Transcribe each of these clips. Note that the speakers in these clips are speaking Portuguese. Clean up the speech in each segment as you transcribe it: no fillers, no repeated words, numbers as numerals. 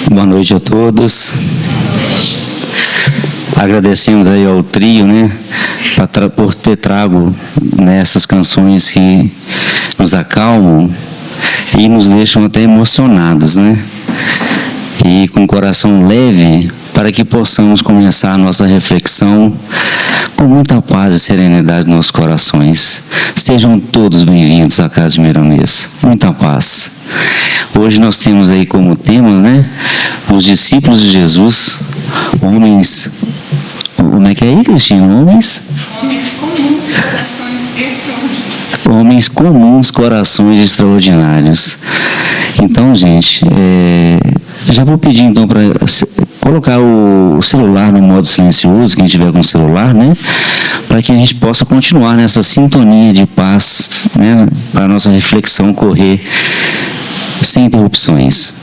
Boa noite a todos. Agradecemos aí ao trio, né, por ter trago nessas canções que nos acalmam e nos deixam até emocionados, né? E com o coração leve, para que possamos começar a nossa reflexão com muita paz e serenidade nos nossos corações. Sejam todos bem-vindos à Casa de Miramês. Muita paz. Hoje nós temos aí como temas, né, os discípulos de Jesus, homens... Como é que é aí, Cristina? Homens comuns, corações extraordinários. Então, gente, já vou pedir então para colocar o celular no modo silencioso, quem tiver com celular, né? Para que a gente possa continuar nessa sintonia de paz, né? Para a nossa reflexão correr sem interrupções.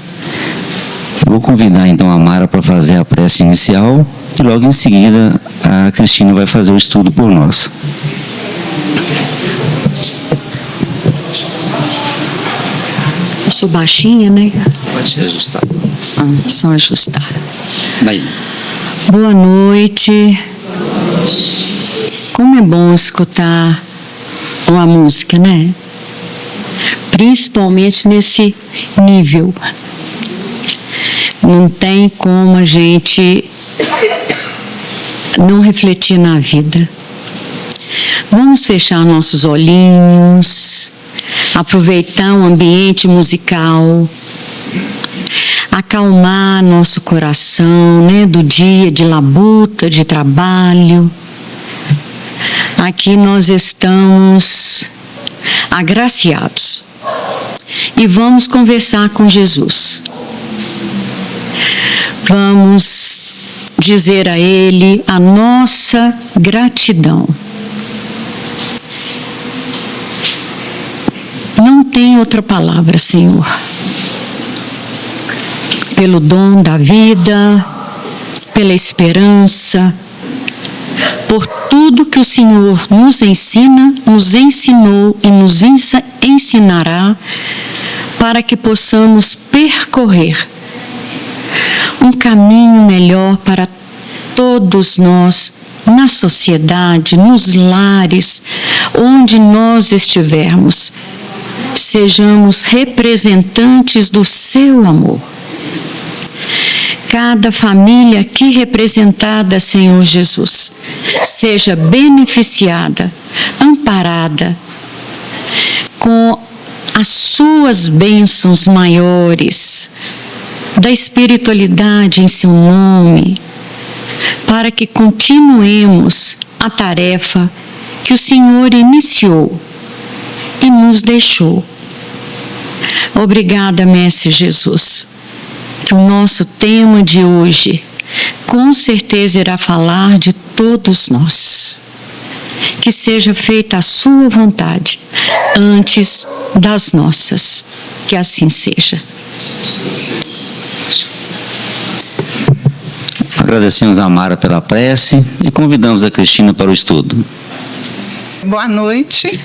Eu vou convidar então a Mara para fazer a prece inicial e logo em seguida a Cristina vai fazer o estudo por nós. Eu sou baixinha, né? Pode se ajustar. Só ajustar. Vai. Boa noite. Como é bom escutar uma música, né? Principalmente nesse nível. Não tem como a gente não refletir na vida. Vamos fechar nossos olhinhos, aproveitar o ambiente musical, acalmar nosso coração, né, do dia de labuta, de trabalho. Aqui nós estamos agraciados e vamos conversar com Jesus. Vamos dizer a Ele a nossa gratidão. Não tem outra palavra, Senhor. Pelo dom da vida, pela esperança, por tudo que o Senhor nos ensina, nos ensinou e nos ensinará para que possamos percorrer um caminho melhor para todos nós, na sociedade, nos lares, onde nós estivermos. Sejamos representantes do seu amor. Cada família aqui representada, Senhor Jesus, seja beneficiada, amparada com as suas bênçãos maiores, da espiritualidade em seu nome, para que continuemos a tarefa que o Senhor iniciou e nos deixou. Obrigada, Mestre Jesus, que o nosso tema de hoje com certeza irá falar de todos nós. Que seja feita a sua vontade antes das nossas. Que assim seja. Agradecemos a Mara pela prece e convidamos a Cristina para o estudo. Boa noite.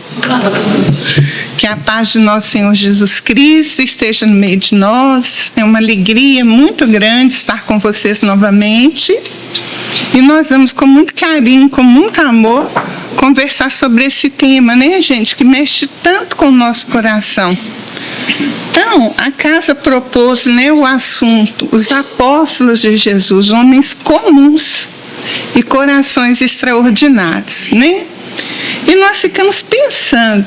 Que a paz de nosso Senhor Jesus Cristo esteja no meio de nós. É uma alegria muito grande estar com vocês novamente. E nós vamos, com muito carinho, com muito amor, conversar sobre esse tema, né, gente? Que mexe tanto com o nosso coração. Então, a casa propôs, né, o assunto, os apóstolos de Jesus, homens comuns e corações extraordinários, né? E nós ficamos pensando,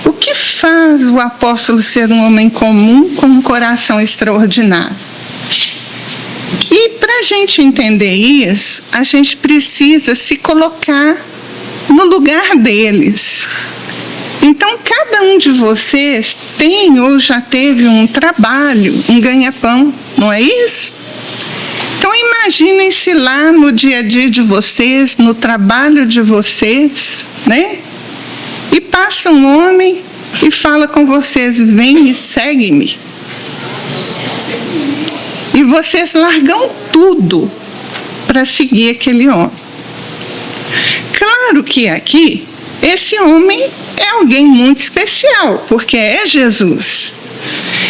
o que faz o apóstolo ser um homem comum com um coração extraordinário? E para a gente entender isso, a gente precisa se colocar no lugar deles. Então, cada um de vocês tem ou já teve um trabalho, um ganha-pão, não é isso? Então, imaginem-se lá no dia a dia de vocês, no trabalho de vocês, né? E passa um homem e fala com vocês, vem e segue-me. E vocês largam tudo para seguir aquele homem. Claro que aqui, esse homem é alguém muito especial, porque é Jesus.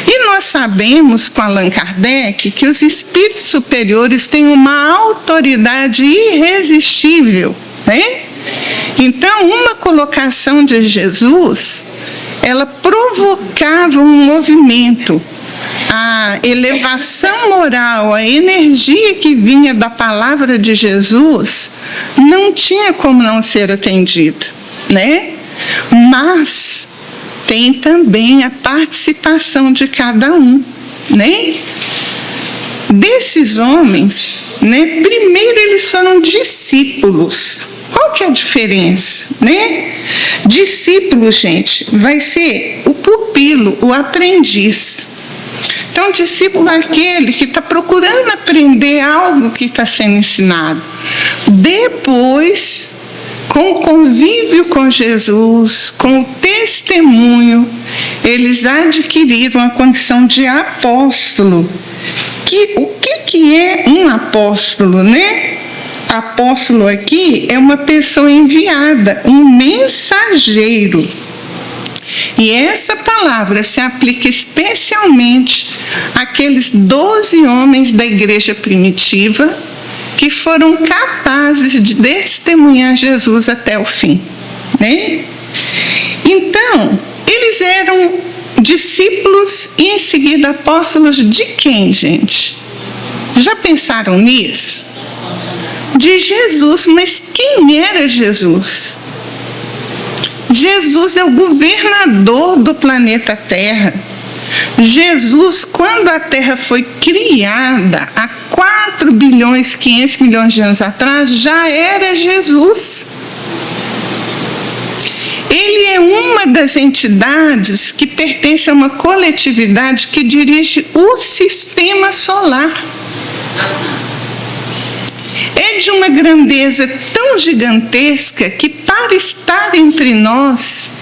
E nós sabemos com Allan Kardec que os espíritos superiores têm uma autoridade irresistível, né? Então, uma colocação de Jesus, ela provocava um movimento. A elevação moral, a energia que vinha da palavra de Jesus, não tinha como não ser atendida, né? Mas tem também a participação de cada um, né? Desses homens, né? Primeiro eles foram discípulos. Qual que é a diferença, né? Discípulo, gente, vai ser o pupilo, o aprendiz. Então, discípulo é aquele que está procurando aprender algo que está sendo ensinado. Depois, com o convívio com Jesus, com o testemunho, eles adquiriram a condição de apóstolo. O que é um apóstolo, né? Apóstolo aqui é uma pessoa enviada, um mensageiro. E essa palavra se aplica especialmente àqueles 12 homens da igreja primitiva que foram capazes de testemunhar Jesus até o fim, né? Então, eles eram discípulos e em seguida apóstolos de quem, gente? Já pensaram nisso? De Jesus, mas quem era Jesus? Jesus é o governador do planeta Terra. Jesus, quando a Terra foi criada, há 4 bilhões, 500 milhões de anos atrás, já era Jesus. Ele é uma das entidades que pertence a uma coletividade que dirige o sistema solar. É de uma grandeza tão gigantesca que, para estar entre nós,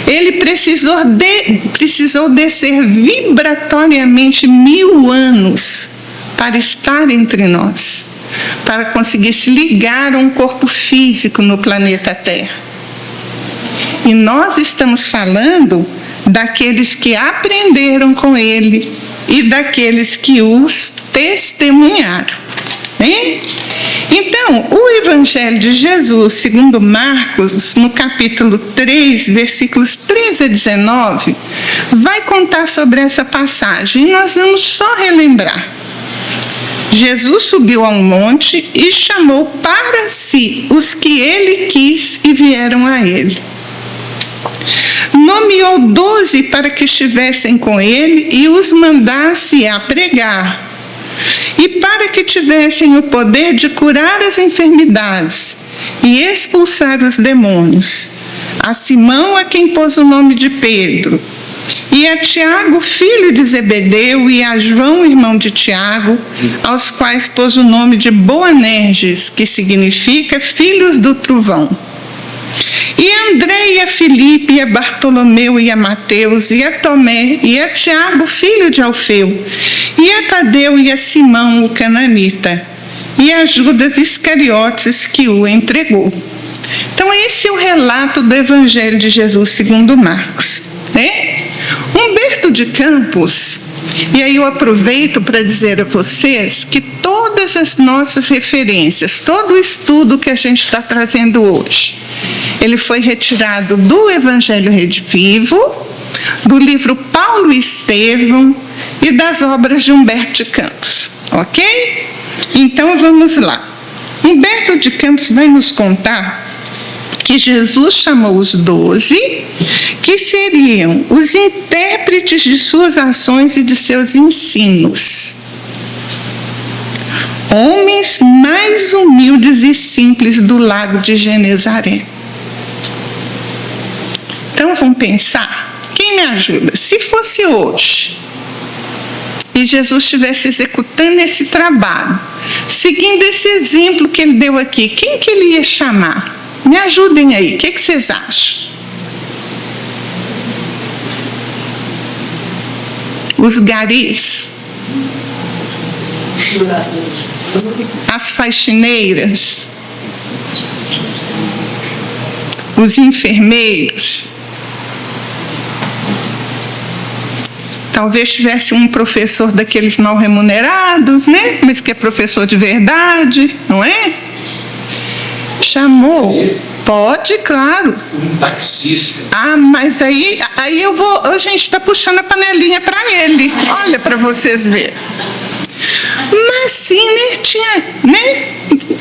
ele precisou descer vibratoriamente 1000 anos para estar entre nós, para conseguir se ligar a um corpo físico no planeta Terra. E nós estamos falando daqueles que aprenderam com ele e daqueles que os testemunharam. Hein? Então, o Evangelho de Jesus, segundo Marcos, no capítulo 3, versículos 13 a 19, vai contar sobre essa passagem. E nós vamos só relembrar. Jesus subiu a um monte e chamou para si os que ele quis e vieram a ele. Nomeou 12 para que estivessem com ele e os mandasse a pregar, e para que tivessem o poder de curar as enfermidades e expulsar os demônios. A Simão, a quem pôs o nome de Pedro, e a Tiago, filho de Zebedeu, e a João, irmão de Tiago, aos quais pôs o nome de Boanerges, que significa filhos do trovão. E a André, e a Filipe, e a Bartolomeu, e a Mateus, e a Tomé, e a Tiago, filho de Alfeu, e a Tadeu, e a Simão, o cananita, e a Judas Iscariotes, que o entregou. Então, esse é o relato do Evangelho de Jesus segundo Marcos, né? Humberto de Campos, e aí eu aproveito para dizer a vocês que todas as nossas referências, todo o estudo que a gente está trazendo hoje, ele foi retirado do Evangelho Redivivo, do livro Paulo e Estevão e das obras de Humberto de Campos, ok? Então vamos lá. Humberto de Campos vai nos contar que Jesus chamou os 12, que seriam os intérpretes de suas ações e de seus ensinos. Homens mais humildes e simples do lago de Genezaré. Então vamos pensar, quem me ajuda? Se fosse hoje, e Jesus estivesse executando esse trabalho, seguindo esse exemplo que ele deu aqui, quem que ele ia chamar? Me ajudem aí, o que vocês acham? Os garis, as faxineiras, os enfermeiros. Talvez tivesse um professor daqueles mal remunerados, né? Mas que é professor de verdade, não é? Chamou. Pode, claro. Um taxista. Ah, mas aí eu vou... A gente está puxando a panelinha para ele. Olha, para vocês verem. Mas sim,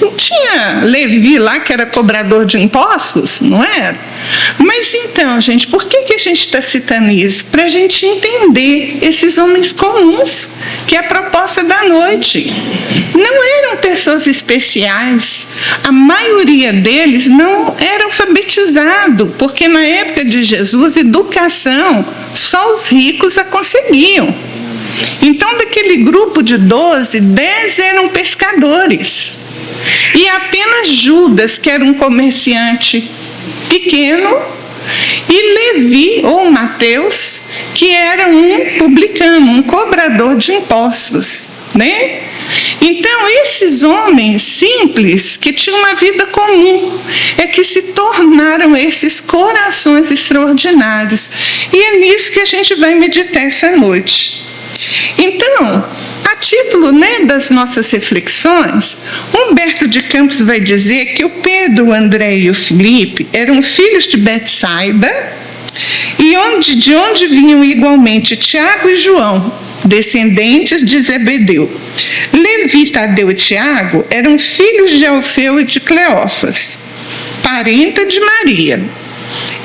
não tinha Levi lá, que era cobrador de impostos, não era? Mas então, gente, por que a gente está citando isso? Para a gente entender esses homens comuns, que é a proposta da noite. Não eram pessoas especiais. A maioria deles não era alfabetizado, porque na época de Jesus, educação, só os ricos a conseguiam. Então, daquele grupo de 12, 10 eram pescadores. E apenas Judas, que era um comerciante pequeno, e Levi, ou Mateus, que era um publicano, um cobrador de impostos, né? Então, esses homens simples, que tinham uma vida comum, é que se tornaram esses corações extraordinários. E é nisso que a gente vai meditar essa noite. Então, a título, das nossas reflexões, Humberto de Campos vai dizer que o Pedro, o André e o Filipe eram filhos de Betsaida, e de onde vinham igualmente Tiago e João, descendentes de Zebedeu. Levi, Tadeu e Tiago eram filhos de Alfeu e de Cleófas, parenta de Maria.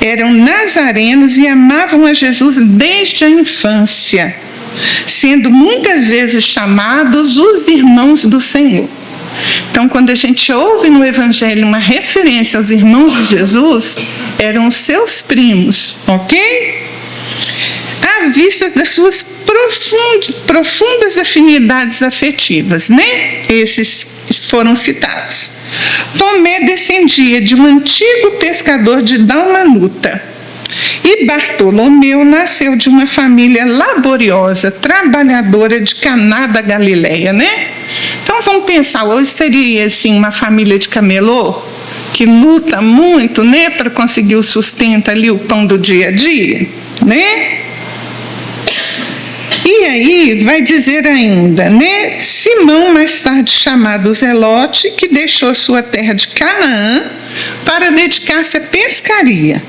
Eram nazarenos e amavam a Jesus desde a infância, sendo muitas vezes chamados os irmãos do Senhor. Então, quando a gente ouve no Evangelho uma referência aos irmãos de Jesus, eram os seus primos, ok? À vista das suas profundas afinidades afetivas, Esses foram citados. Tomé descendia de um antigo pescador de Dalmanuta. E Bartolomeu nasceu de uma família laboriosa, trabalhadora de Caná da Galileia, Então vamos pensar, hoje seria assim uma família de camelô, que luta muito, para conseguir o sustento ali, o pão do dia a dia, E aí vai dizer ainda, Simão, mais tarde chamado Zelote, que deixou sua terra de Canaã para dedicar-se à pescaria.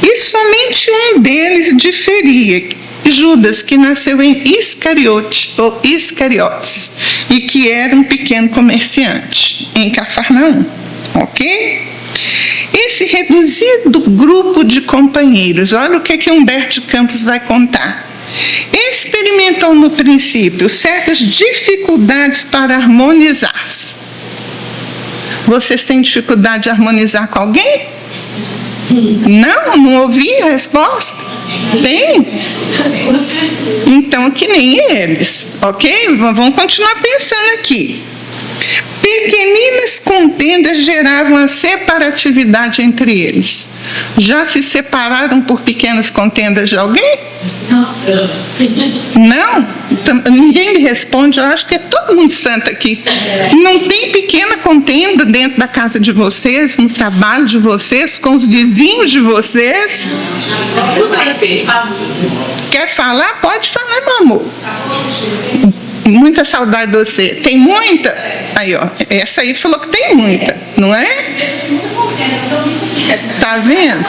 E somente um deles diferia, Judas, que nasceu em Iscariote, ou Iscariotes, e que era um pequeno comerciante em Cafarnaum, ok? Esse reduzido grupo de companheiros, olha o que Humberto de Campos vai contar. Experimentou no princípio certas dificuldades para harmonizar-se. Vocês têm dificuldade de harmonizar com alguém? Não ouvi a resposta? Tem? Então, que nem eles, ok? Vamos continuar pensando aqui. Pequeninas contendas geravam a separatividade entre eles. Já se separaram por pequenas contendas de alguém? Não? Ninguém me responde, eu acho que é todo mundo santo aqui. Não tem pequena contenda dentro da casa de vocês, no trabalho de vocês, com os vizinhos de vocês? Quer falar? Pode falar, meu amor. Muita saudade de você. Tem muita? Aí, ó, essa aí falou que tem muita, não é? Tá vendo?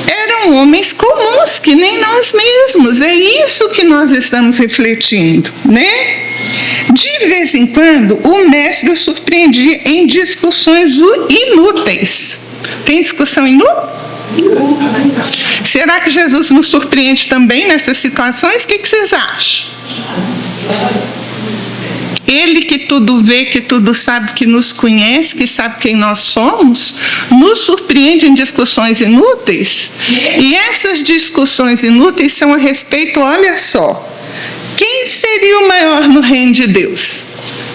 Eram homens comuns, que nem nós mesmos. É isso que nós estamos refletindo, né? De vez em quando, o mestre o surpreendia em discussões inúteis. Tem discussão inútil? Será que Jesus nos surpreende também nessas situações? O que vocês acham? Ele que tudo vê, que tudo sabe, que nos conhece, que sabe quem nós somos, nos surpreende em discussões inúteis. E essas discussões inúteis são a respeito, olha só, quem seria o maior no reino de Deus?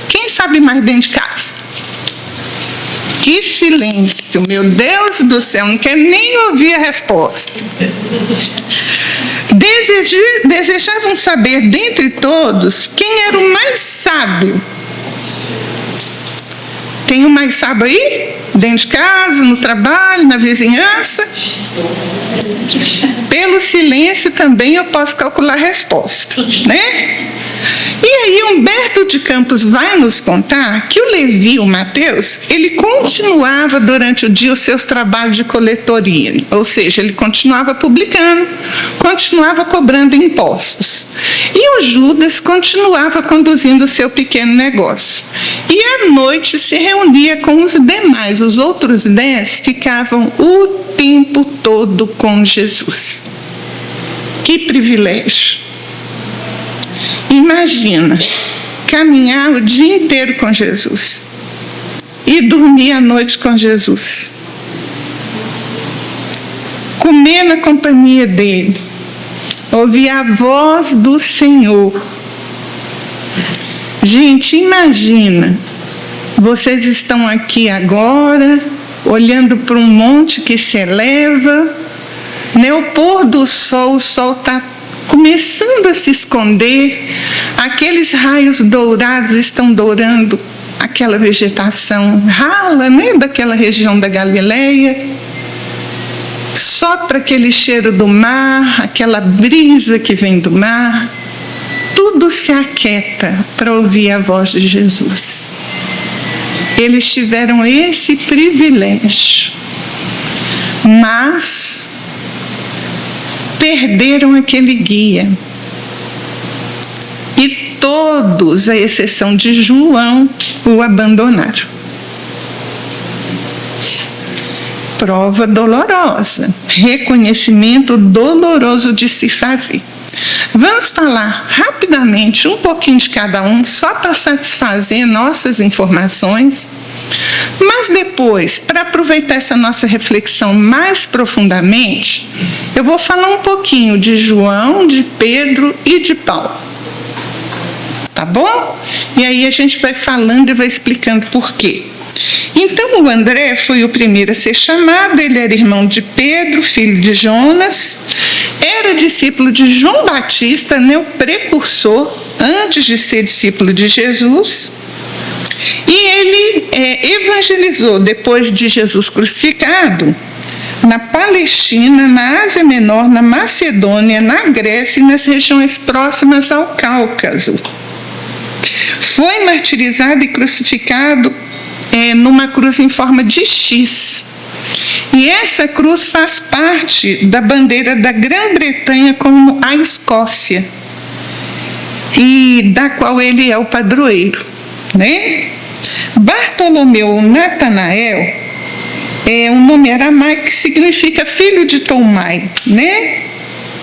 Quem sabe mais dentro de casa? Que silêncio, meu Deus do céu, não quero nem ouvir a resposta. Desejavam saber dentre todos quem era o mais sábio. Tem o mais sábio aí? Dentro de casa, no trabalho, na vizinhança? Pelo silêncio também eu posso calcular a resposta, né? E aí Humberto de Campos vai nos contar que o Levi, o Mateus, ele continuava durante o dia os seus trabalhos de coletoria, ou seja, ele continuava publicando, continuava cobrando impostos. E o Judas continuava conduzindo o seu pequeno negócio. E à noite se reunia com os demais, os outros 10 ficavam o tempo todo com Jesus. Que privilégio! Imagina, caminhar o dia inteiro com Jesus e dormir à noite com Jesus. Comer na companhia dele, ouvir a voz do Senhor. Gente, imagina, vocês estão aqui agora, olhando para um monte que se eleva, né? O pôr do sol, o sol está começando a se esconder, aqueles raios dourados estão dourando aquela vegetação rala, né, daquela região da Galileia. Sopra aquele cheiro do mar, aquela brisa que vem do mar. Tudo se aquieta para ouvir a voz de Jesus. Eles tiveram esse privilégio, mas perderam aquele guia. E todos, à exceção de João, o abandonaram. Prova dolorosa, reconhecimento doloroso de se fazer. Vamos falar rapidamente um pouquinho de cada um, só para satisfazer nossas informações. Mas depois, para aproveitar essa nossa reflexão mais profundamente, eu vou falar um pouquinho de João, de Pedro e de Paulo. Tá bom? E aí a gente vai falando e vai explicando por quê. Então, o André foi o primeiro a ser chamado, ele era irmão de Pedro, filho de Jonas, era discípulo de João Batista, né, o precursor, antes de ser discípulo de Jesus. E ele evangelizou, depois de Jesus crucificado, na Palestina, na Ásia Menor, na Macedônia, na Grécia e nas regiões próximas ao Cáucaso. Foi martirizado e crucificado numa cruz em forma de X. E essa cruz faz parte da bandeira da Grã-Bretanha como a Escócia, e da qual ele é o padroeiro, né? Bartolomeu ou Natanael é um nome aramaico que significa filho de Tomai, né?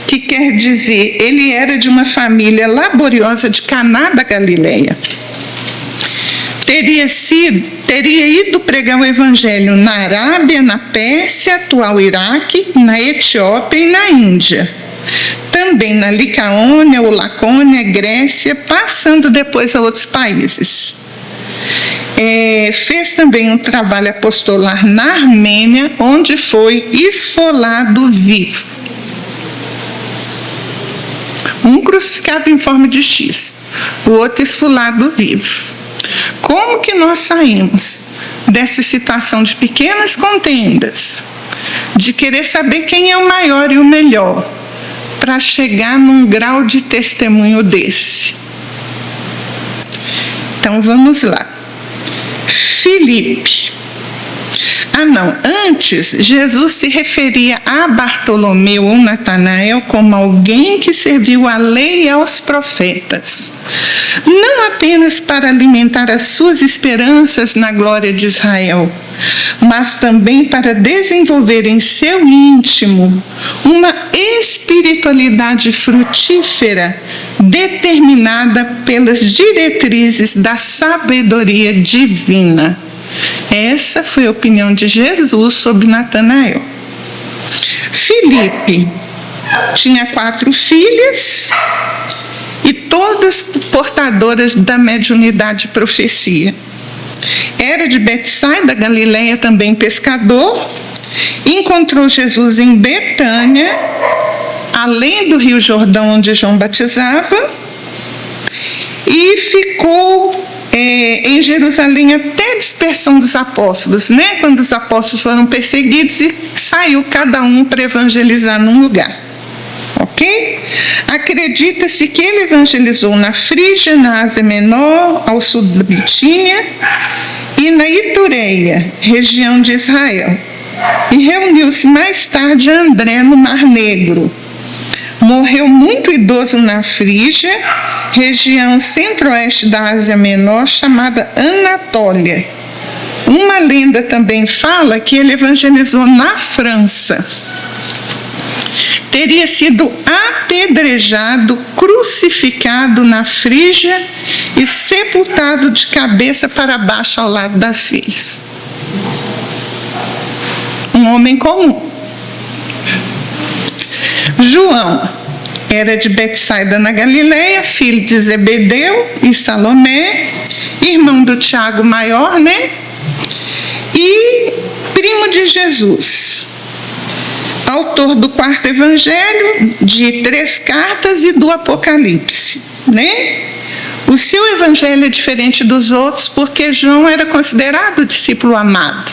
Que quer dizer, ele era de uma família laboriosa de Caná da Galileia. Teria ido pregar o evangelho na Arábia, na Pérsia, atual Iraque, na Etiópia e na Índia. Também na Licaônia ou Lacônia, Grécia, passando depois a outros países. Fez também um trabalho apostolar na Armênia, onde foi esfolado vivo. Um crucificado em forma de X, o outro esfolado vivo. Como que nós saímos dessa situação de pequenas contendas, de querer saber quem é o maior e o melhor, para chegar num grau de testemunho desse? Então vamos lá. Filipe. Antes, Jesus se referia a Bartolomeu ou Natanael como alguém que serviu à lei e aos profetas, não apenas para alimentar as suas esperanças na glória de Israel, mas também para desenvolver em seu íntimo uma espiritualidade frutífera, determinada pelas diretrizes da sabedoria divina. Essa foi a opinião de Jesus sobre Natanael. Filipe tinha 4 filhas e todas portadoras da mediunidade e profecia. Era de Betsaida, Galileia, também pescador. Encontrou Jesus em Betânia, além do Rio Jordão, onde João batizava, e ficou em Jerusalém até a dispersão dos apóstolos, né? Quando os apóstolos foram perseguidos e saiu cada um para evangelizar num lugar. Ok? Acredita-se que ele evangelizou na Frígia, na Ásia Menor, ao sul da Bitínia, e na Itureia, região de Israel. E reuniu-se mais tarde a André no Mar Negro. Morreu muito idoso na Frígia, região centro-oeste da Ásia Menor, chamada Anatólia. Uma lenda também fala que ele evangelizou na França. Teria sido apedrejado, crucificado na Frígia e sepultado de cabeça para baixo ao lado das filhas. Um homem comum. João era de Betsaida na Galileia, filho de Zebedeu e Salomé, irmão do Tiago maior, né? E primo de Jesus. Autor do 4º evangelho, de 3 cartas e do Apocalipse, né? O seu evangelho é diferente dos outros porque João era considerado discípulo amado.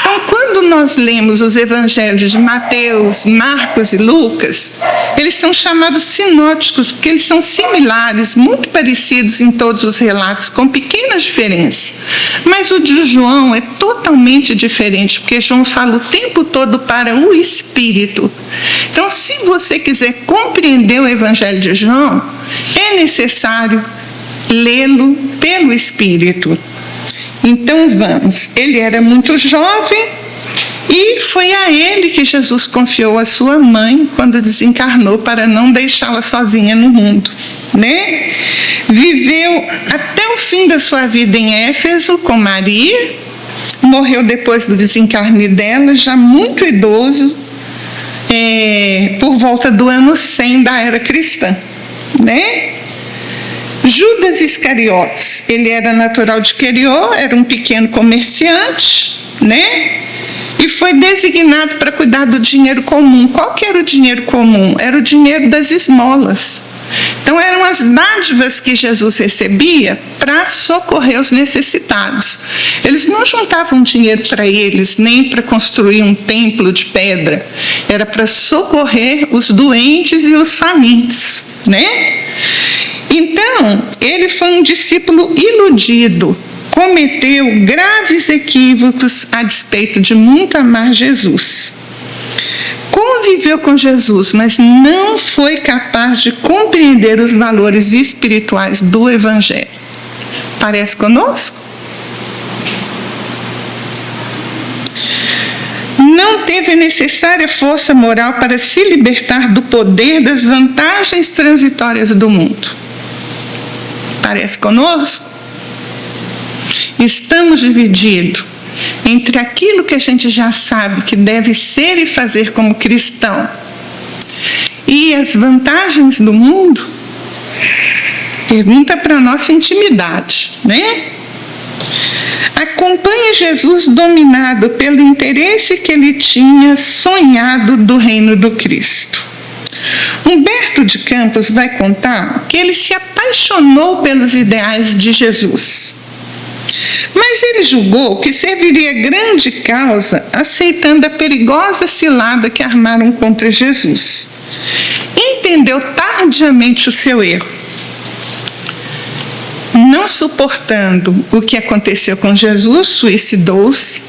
Então, quando nós lemos os evangelhos de Mateus, Marcos e Lucas, eles são chamados sinóticos, porque eles são similares, muito parecidos em todos os relatos, com pequenas diferenças. Mas o de João é totalmente diferente, porque João fala o tempo todo para o Espírito. Então, se você quiser compreender o evangelho de João, é necessário lê-lo pelo Espírito. Então vamos, ele era muito jovem e foi a ele que Jesus confiou a sua mãe quando desencarnou para não deixá-la sozinha no mundo, né? Viveu até o fim da sua vida em Éfeso com Maria, morreu depois do desencarne dela, já muito idoso, por volta do ano 100 da era cristã, né? Judas Iscariotes, ele era natural de Querió, era um pequeno comerciante, né? E foi designado para cuidar do dinheiro comum. Qual que era o dinheiro comum? Era o dinheiro das esmolas. Então, eram as dádivas que Jesus recebia para socorrer os necessitados. Eles não juntavam dinheiro para eles, nem para construir um templo de pedra. Era para socorrer os doentes e os famintos, né? Então, ele foi um discípulo iludido, cometeu graves equívocos a despeito de muito amar Jesus. Conviveu com Jesus, mas não foi capaz de compreender os valores espirituais do Evangelho. Parece conosco? Não teve a necessária força moral para se libertar do poder das vantagens transitórias do mundo. Parece conosco? Estamos divididos entre aquilo que a gente já sabe que deve ser e fazer como cristão e as vantagens do mundo. Pergunta para a nossa intimidade, né? Acompanhe Jesus dominado pelo interesse que ele tinha sonhado do reino do Cristo. Humberto de Campos vai contar que ele se apaixonou pelos ideais de Jesus. Mas ele julgou que serviria grande causa aceitando a perigosa cilada que armaram contra Jesus. Entendeu tardiamente o seu erro. Não suportando o que aconteceu com Jesus, suicidou-se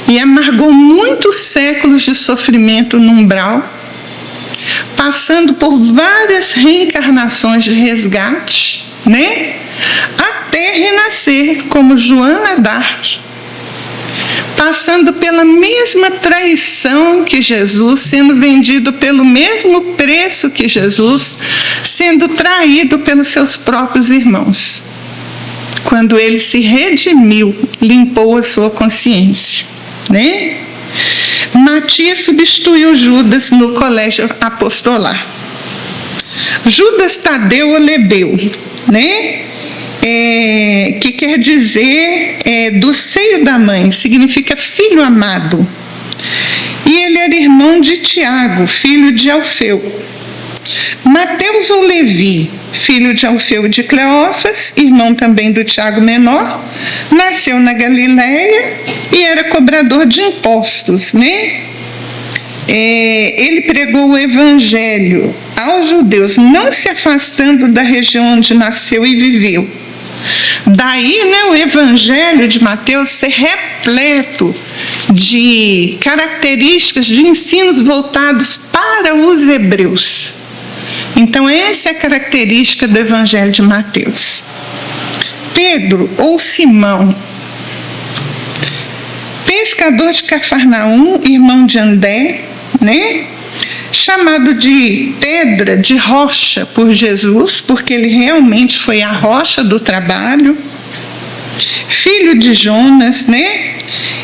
e amargou muitos séculos de sofrimento no umbral, passando por várias reencarnações de resgate, né? Até renascer como Joana d'Arc, passando pela mesma traição que Jesus, sendo vendido pelo mesmo preço que Jesus, sendo traído pelos seus próprios irmãos. Quando ele se redimiu, limpou a sua consciência, né? Matias substituiu Judas no colégio apostolar. Judas Tadeu Olebeu, né? Que quer dizer do seio da mãe, significa filho amado. E ele era irmão de Tiago, filho de Alfeu. Mateus ou Levi, filho de Alfeu e de Cleófas, irmão também do Tiago menor, nasceu na Galileia e era cobrador de impostos, né? Ele pregou o evangelho aos judeus, não se afastando da região onde nasceu e viveu. Daí, né, o evangelho de Mateus ser repleto de características, de ensinos voltados para os hebreus. Então, essa é a característica do evangelho de Mateus. Pedro, ou Simão, pescador de Cafarnaum, irmão de André, né? Chamado de pedra, de rocha por Jesus, porque ele realmente foi a rocha do trabalho. Filho de Jonas, né?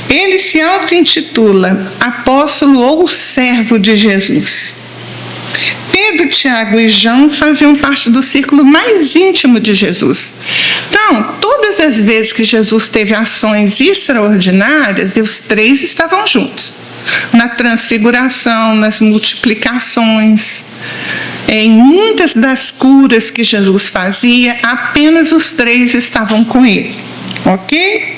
Ele se auto-intitula apóstolo ou servo de Jesus. Pedro, Tiago e João faziam parte do círculo mais íntimo de Jesus. Então, todas as vezes que Jesus teve ações extraordinárias, os três estavam juntos. Na transfiguração, nas multiplicações, em muitas das curas que Jesus fazia, apenas os três estavam com ele, ok?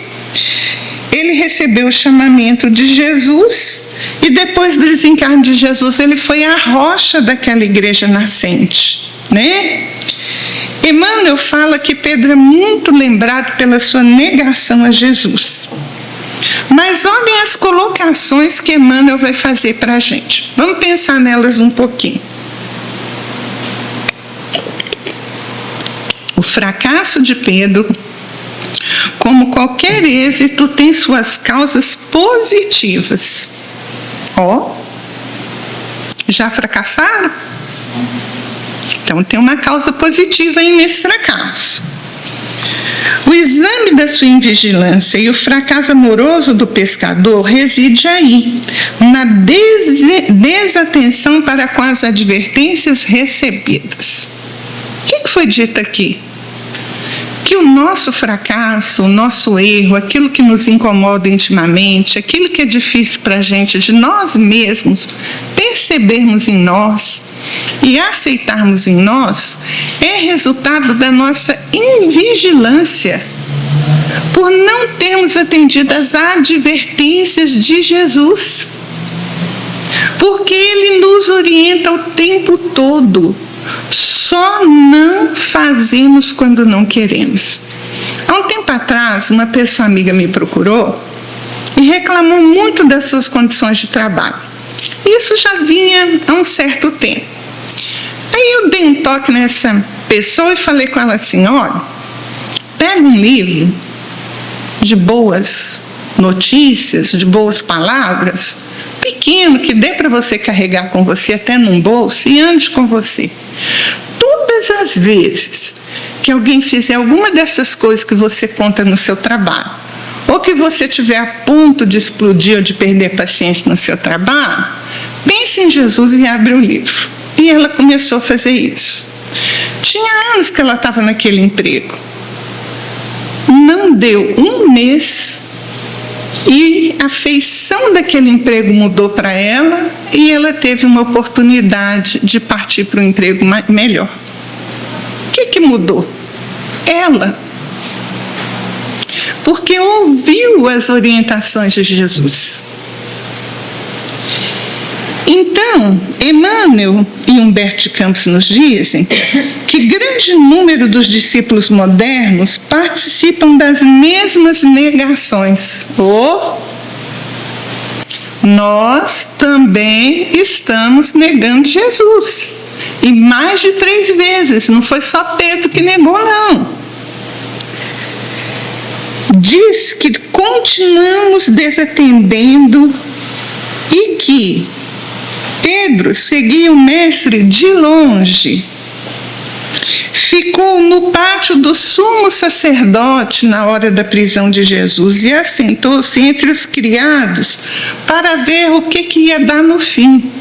Ele recebeu o chamamento de Jesus e depois do desencarne de Jesus, ele foi a rocha daquela igreja nascente, né? Emmanuel fala que Pedro é muito lembrado pela sua negação a Jesus. Mas olhem as colocações que Emmanuel vai fazer para a gente. Vamos pensar nelas um pouquinho. O fracasso de Pedro, como qualquer êxito, tem suas causas positivas. Já fracassaram? Então tem uma causa positiva aí nesse fracasso. O exame da sua invigilância e o fracasso amoroso do pescador reside aí, na desatenção para com as advertências recebidas. O que foi dito aqui? Que o nosso fracasso, o nosso erro, aquilo que nos incomoda intimamente, aquilo que é difícil para a gente de nós mesmos percebermos em nós e aceitarmos em nós, é resultado da nossa invigilância, por não termos atendido às advertências de Jesus. Porque Ele nos orienta o tempo todo. Só não fazemos quando não queremos. Há um tempo atrás, uma pessoa amiga me procurou e reclamou muito das suas condições de trabalho. Isso já vinha há um certo tempo. Aí eu dei um toque nessa pessoa e falei com ela assim: olha, pega um livro de boas notícias, de boas palavras, pequeno, que dê para você carregar com você até num bolso, e ande com você. Todas as vezes que alguém fizer alguma dessas coisas que você conta no seu trabalho, ou que você estiver a ponto de explodir ou de perder paciência no seu trabalho, pense em Jesus e abre o livro. E ela começou a fazer isso. Tinha anos que ela estava naquele emprego. Não deu um mês e a feição daquele emprego mudou para ela e ela teve uma oportunidade de partir para um emprego melhor. O que mudou? Ela. Porque ouviu as orientações de Jesus. Então, Emmanuel e Humberto de Campos nos dizem que grande número dos discípulos modernos participam das mesmas negações. Nós também estamos negando Jesus. E mais de 3 vezes, não foi só Pedro que negou, não. Diz que continuamos desatendendo e que Pedro seguia o mestre de longe. Ficou no pátio do sumo sacerdote na hora da prisão de Jesus e assentou-se entre os criados para ver o que ia dar no fim.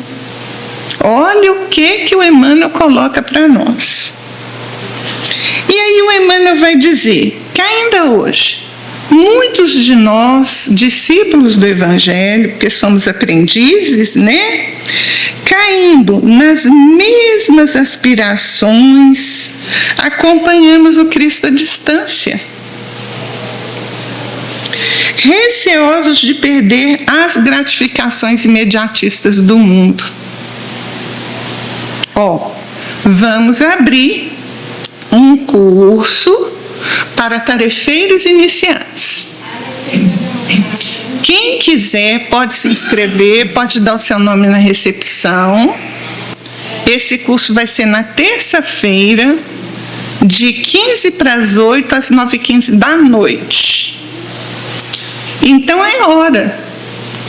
Olha o que o Emmanuel coloca para nós. E aí o Emmanuel vai dizer que ainda hoje, muitos de nós, discípulos do Evangelho, porque somos aprendizes, né? Caindo nas mesmas aspirações, acompanhamos o Cristo à distância, receosos de perder as gratificações imediatistas do mundo. Vamos abrir um curso para tarefeiros iniciantes. Quem quiser pode se inscrever, pode dar o seu nome na recepção. Esse curso vai ser na terça-feira, de 7:45 às 9:15 da noite. Então é hora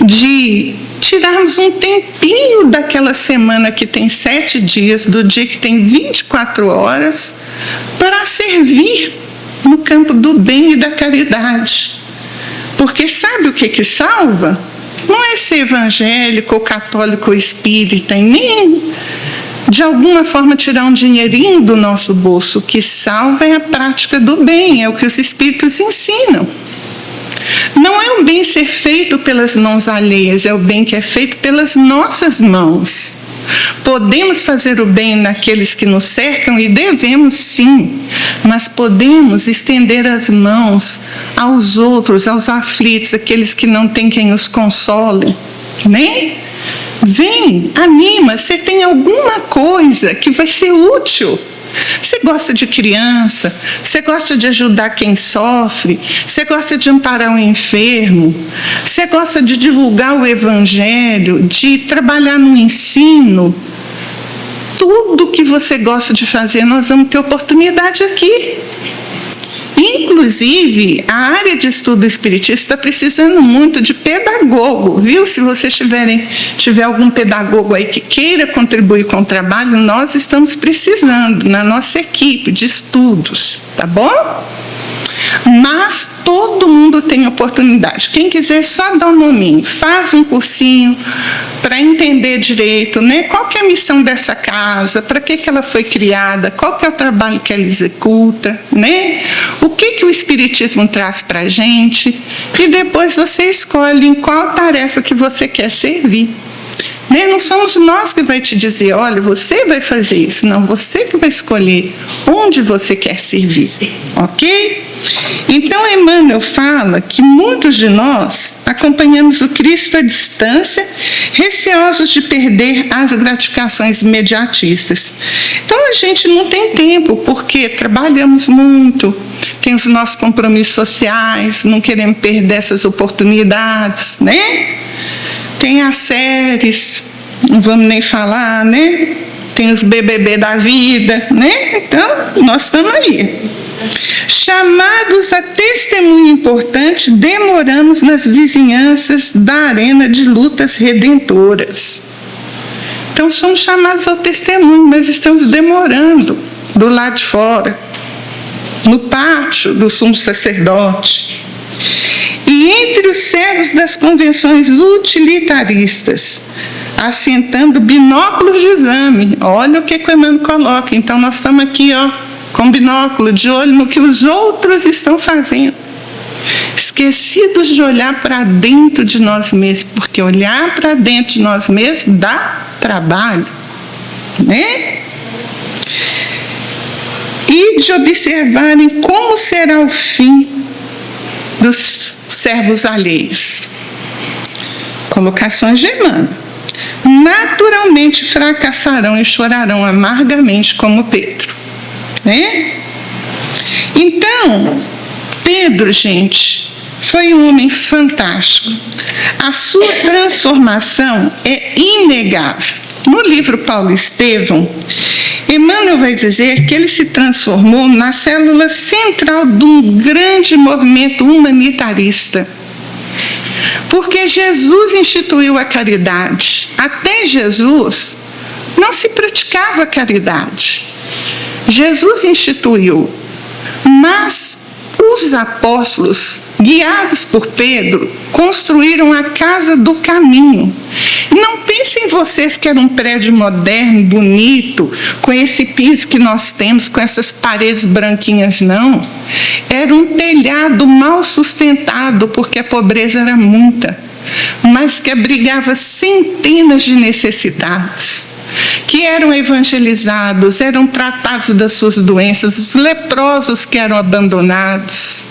de tirarmos um tempinho daquela semana que tem 7 dias, do dia que tem 24 horas, para servir no campo do bem e da caridade. Porque sabe o que salva? Não é ser evangélico, ou católico, ou espírita, e nem de alguma forma tirar um dinheirinho do nosso bolso. O que salva é a prática do bem, é o que os espíritos ensinam. Não é o bem ser feito pelas mãos alheias, é o bem que é feito pelas nossas mãos. Podemos fazer o bem naqueles que nos cercam e devemos sim, mas podemos estender as mãos aos outros, aos aflitos, aqueles que não têm quem os console, né? Vem, anima, você tem alguma coisa que vai ser útil. Você gosta de criança, você gosta de ajudar quem sofre, você gosta de amparar o enfermo, você gosta de divulgar o Evangelho, de trabalhar no ensino. Tudo que você gosta de fazer, nós vamos ter oportunidade aqui. Inclusive, a área de estudo espiritista está precisando muito de pedagogo, viu? Se vocês tiver algum pedagogo aí que queira contribuir com o trabalho, nós estamos precisando na nossa equipe de estudos, tá bom? Mas todo mundo tem oportunidade. Quem quiser, só dá um nominho, faz um cursinho para entender direito, né? Qual que é a missão dessa casa, para que ela foi criada, qual que é o trabalho que ela executa, né? O que o Espiritismo traz para a gente, e depois você escolhe em qual tarefa que você quer servir. Né? Não somos nós que vai te dizer, olha, você vai fazer isso. Não, você que vai escolher onde você quer servir, ok? Então, Emmanuel Emmanuel fala que muitos de nós acompanhamos o Cristo à distância, receosos de perder as gratificações imediatistas. Então, a gente não tem tempo, porque trabalhamos muito, tem os nossos compromissos sociais, não queremos perder essas oportunidades, né? Tem as séries, não vamos nem falar, né? Tem os BBB da vida, né? Então, nós estamos aí. Chamados a testemunho importante, demoramos nas vizinhanças da arena de lutas redentoras. Então, somos chamados ao testemunho, mas estamos demorando do lado de fora, no pátio do sumo sacerdote. E entre os servos das convenções utilitaristas, assentando binóculos de exame. Olha o que o Emmanuel coloca. Então, nós estamos aqui, com binóculo, de olho no que os outros estão fazendo. Esquecidos de olhar para dentro de nós mesmos, porque olhar para dentro de nós mesmos dá trabalho, né? E de observarem como será o fim dos servos alheios. Colocações de Emmanuel. Naturalmente fracassarão e chorarão amargamente como Pedro, né? Então, Pedro, gente, foi um homem fantástico. A sua transformação é inegável. No livro Paulo Estevão, Emmanuel vai dizer que ele se transformou na célula central de um grande movimento humanitarista. Porque Jesus instituiu a caridade. Até Jesus não se praticava a caridade. Jesus instituiu, mas os apóstolos, guiados por Pedro, construíram a Casa do Caminho. Não pensem vocês que era um prédio moderno, bonito, com esse piso que nós temos, com essas paredes branquinhas, não. Era um telhado mal sustentado, porque a pobreza era muita, mas que abrigava centenas de necessitados, que eram evangelizados, eram tratados das suas doenças, os leprosos que eram abandonados,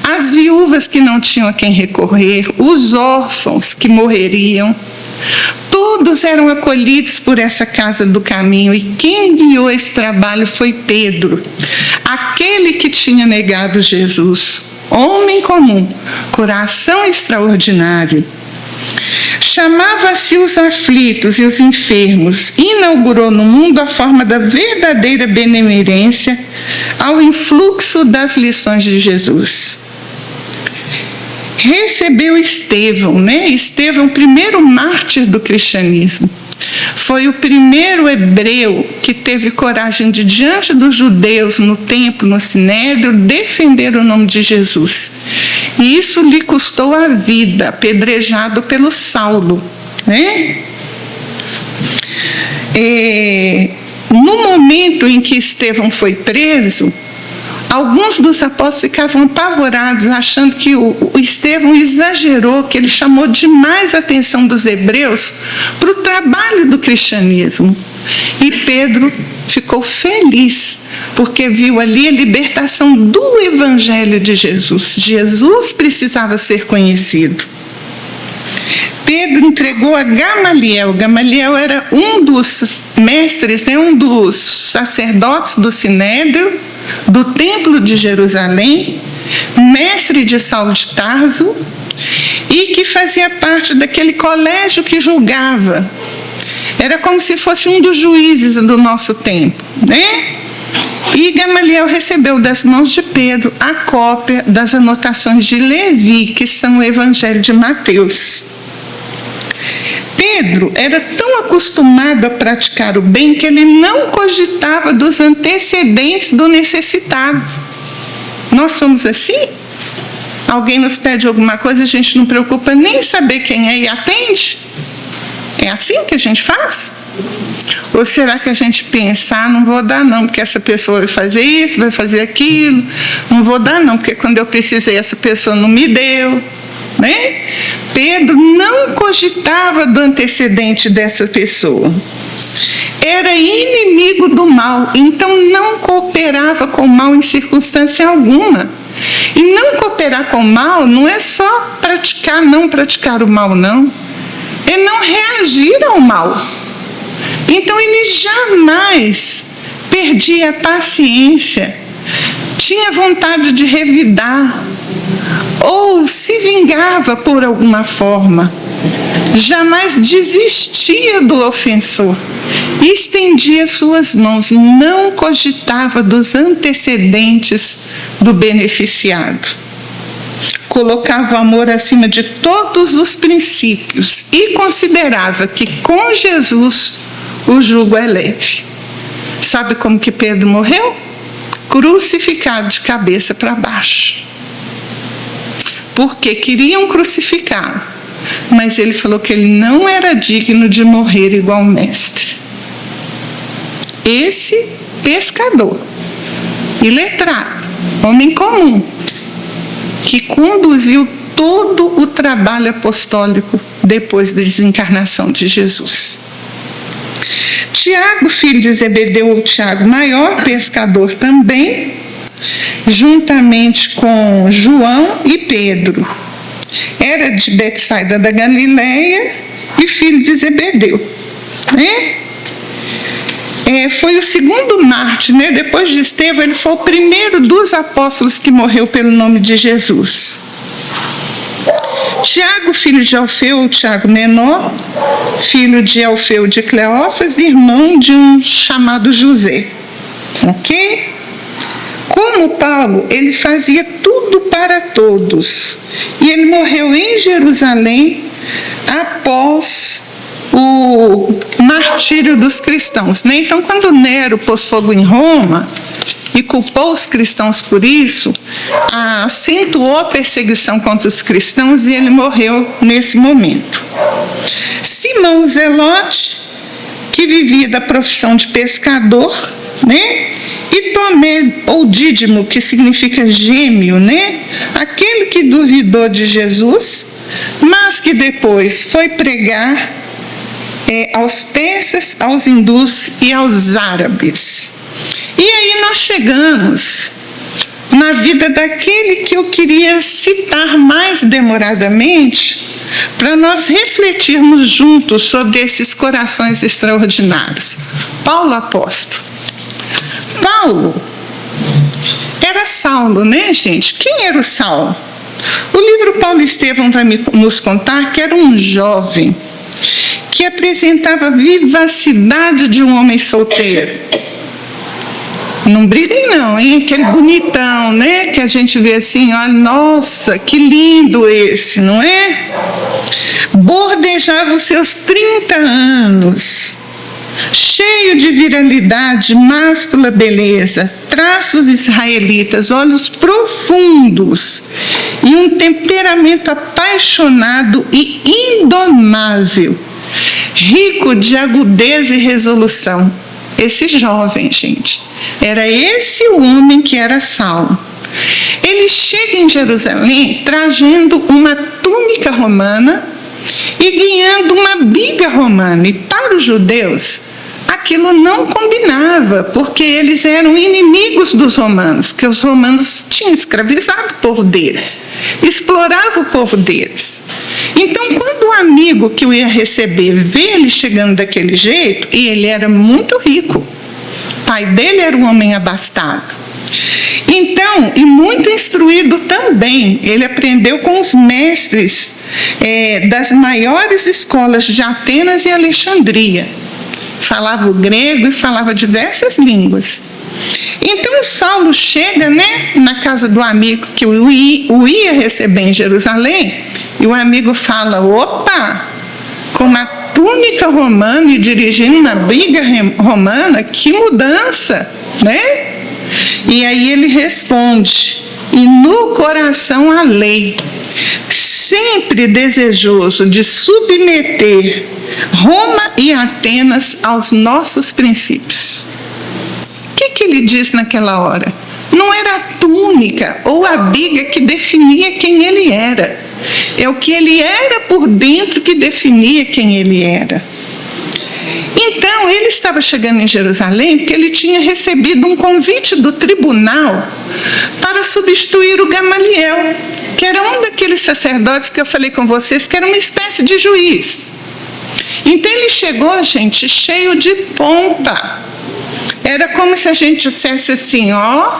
as viúvas que não tinham a quem recorrer, os órfãos que morreriam. Todos eram acolhidos por essa Casa do Caminho, e quem guiou esse trabalho foi Pedro, aquele que tinha negado Jesus, homem comum, coração extraordinário. Chamava-se os aflitos e os enfermos, inaugurou no mundo a forma da verdadeira benemerência ao influxo das lições de Jesus. Recebeu Estevão, né? Estevão, o primeiro mártir do cristianismo. Foi o primeiro hebreu que teve coragem de, diante dos judeus, no templo, no sinédrio, defender o nome de Jesus. E isso lhe custou a vida, apedrejado pelo Saulo, né? No momento em que Estevão foi preso, alguns dos apóstolos ficavam apavorados, achando que o Estevão exagerou, que ele chamou demais a atenção dos hebreus para o trabalho do cristianismo. E Pedro ficou feliz, porque viu ali a libertação do Evangelho de Jesus. Jesus precisava ser conhecido. Pedro entregou a Gamaliel. Gamaliel era um dos mestres, né, um dos sacerdotes do Sinédrio, do Templo de Jerusalém, mestre de Saulo de Tarso, e que fazia parte daquele colégio que julgava. Era como se fosse um dos juízes do nosso tempo, né? E Gamaliel recebeu das mãos de Pedro a cópia das anotações de Levi, que são o Evangelho de Mateus. Pedro era tão acostumado a praticar o bem que ele não cogitava dos antecedentes do necessitado. Nós somos assim? Alguém nos pede alguma coisa, a gente não preocupa nem saber quem é e atende? É assim que a gente faz? Ou será que a gente pensa, não vou dar não, porque essa pessoa vai fazer isso, vai fazer aquilo, não vou dar não, porque quando eu precisei essa pessoa não me deu, né? Pedro não cogitava do antecedente dessa pessoa. Era inimigo do mal, então não cooperava com o mal em circunstância alguma. E não cooperar com o mal não é só não praticar o mal, não. É não reagir ao mal. Então ele jamais perdia a paciência, tinha vontade de revidar, ou se vingava por alguma forma. Jamais desistia do ofensor, estendia suas mãos, não cogitava dos antecedentes do beneficiado. Colocava o amor acima de todos os princípios e considerava que com Jesus o jugo é leve. Sabe como que Pedro morreu? Crucificado de cabeça para baixo. Porque queriam crucificá-lo, mas ele falou que ele não era digno de morrer igual o mestre. Esse pescador, iletrado, homem comum, que conduziu todo o trabalho apostólico depois da desencarnação de Jesus. Tiago, filho de Zebedeu, ou Tiago maior, pescador também, juntamente com João e Pedro. Era de Betsaida da Galileia e filho de Zebedeu. Foi o segundo mártir, depois de Estevão, ele foi o primeiro dos apóstolos que morreu pelo nome de Jesus. Tiago, filho de Alfeu, ou Tiago menor, filho de Alfeu de Cleófas, irmão de um chamado José. Ok? Como Paulo, ele fazia tudo para todos. E ele morreu em Jerusalém após o martírio dos cristãos. Então, quando Nero pôs fogo em Roma e culpou os cristãos por isso, acentuou a perseguição contra os cristãos e ele morreu nesse momento. Simão Zelote, que vivia da profissão de pescador, e Tomé, ou Dídimo, que significa gêmeo, aquele que duvidou de Jesus, mas que depois foi pregar aos persas, aos hindus e aos árabes. E aí nós chegamos na vida daquele que eu queria citar mais demoradamente, para nós refletirmos juntos sobre esses corações extraordinários. Paulo apóstolo. Paulo era Saulo, gente? Quem era o Saulo? O livro Paulo e Estevão vai nos contar que era um jovem que apresentava a vivacidade de um homem solteiro. Não briguem não, aquele bonitão, que a gente vê assim, olha, nossa, que lindo esse, não é? Bordejava os seus 30 anos, cheio de viralidade, máscula beleza, traços israelitas, olhos profundos e um temperamento apaixonado e indomável, rico de agudeza e resolução. Esse jovem, gente, era esse o homem que era Saulo. Ele chega em Jerusalém trazendo uma túnica romana e ganhando uma biga romana. E para os judeus, aquilo não combinava, porque eles eram inimigos dos romanos, porque os romanos tinham escravizado o povo deles, exploravam o povo deles. Então, quando o amigo que o ia receber vê ele chegando daquele jeito, e ele era muito rico, o pai dele era um homem abastado, então, e muito instruído também, ele aprendeu com os mestres das maiores escolas de Atenas e Alexandria. Falava o grego e falava diversas línguas. Então, Saulo chega, na casa do amigo que o ia receber em Jerusalém, e o amigo fala, opa, com uma túnica romana e dirigindo uma briga romana, que mudança, E aí ele responde, e no coração a lei, sempre desejoso de submeter Roma e Atenas aos nossos princípios. O que ele diz naquela hora? Não era a túnica ou a biga que definia quem ele era. É o que ele era por dentro que definia quem ele era. Então, Então, ele estava chegando em Jerusalém porque ele tinha recebido um convite do tribunal para substituir o Gamaliel, que era um daqueles sacerdotes que eu falei com vocês, que era uma espécie de juiz. Então, ele chegou, gente, cheio de pompa. Era como se a gente dissesse assim, ó,